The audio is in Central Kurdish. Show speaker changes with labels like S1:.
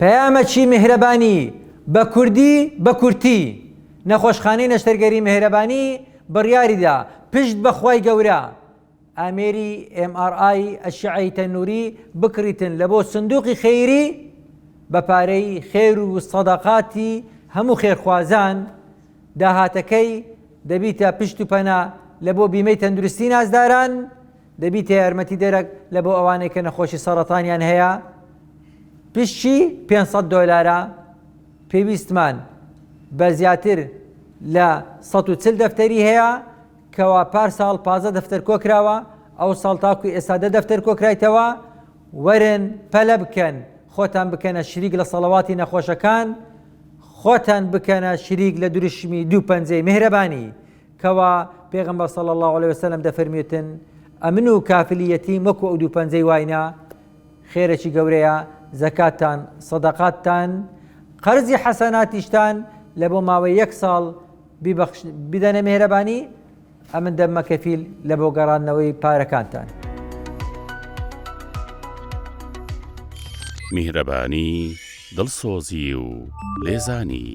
S1: پەیامەکی میهرەبانی بە کوردی بە کورتی نەخۆشخانەی نەشتەرگەری میهرەبانی بڕیاریدا پشت بەخوای گەورە ئامێری MRI ئەشعەی تەنووری بکڕیتن لە بۆ سندوقی خەیری بە پارەی خێر و سەدەقاتی هەموو خێرخوازان. داهاتەکەی دەبیتە پشت و پەنا لە بۆ بیمەی تەندروستی نازداران، دەبیتە یارمەتی دەرەک لە بۆ ئەوانەی کە نەخۆشی سەرەتانیان هەیە. پشتی $500 پێویستمان بە زیاتر لە 140 دەفتەری هەیە کەوا پارساڵ 15 دەفتەر کۆکراوە، ئەو ساڵ تاکوی ئێستا 10 دەفتەر کۆکرایتەوە. وەرن پەلە بکەن، خۆتان بکەنە شریک لە سەڵەواتی نەخۆشەکان، خۆتان بکەنە شریک لە دروشمی دوو پەنجەی میهرەبانی کەوا پێغەمبەر صلی الله عليه وسلم دەفەرمێتن ئەمن و کافلی یەتیم وەکو ئەو دوو پەنجەی واینا. خێرێکی گەورەیە زەکاتتان، سەدەقاتتان، قەرزی حەسەناتیشتان لە بۆ ماوەی 1 ساڵ بدەنە میهرەبانی، ئەمن دەممە کەفیل لە بۆ گەڕاندنەوەی پارەکانتان.
S2: میهرەبانی، دڵسۆزی و لێزانی.